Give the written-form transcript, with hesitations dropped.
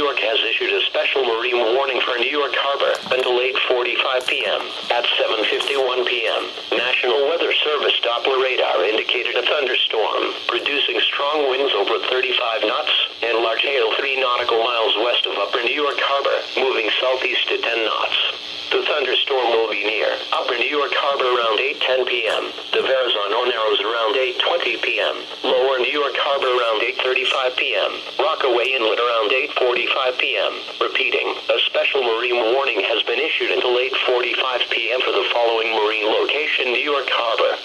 York has issued a special marine warning for New York Harbor until 8:45 p.m. At 7:51 p.m., National Weather Service Doppler radar indicated a thunderstorm, producing strong winds over 35 knots and large hail 3 nautical miles west of Upper New York Harbor, moving southeast at 10 knots. The thunderstorm will be near Upper New York Harbor around 8:10 p.m. The Verrazano Narrows around 8:20 p.m. Lower New York Harbor around 8:35 p.m. Rockaway Inlet around 8:45 p.m. Repeating, a special marine warning has been issued until 8:45 p.m. for the following marine location: New York Harbor.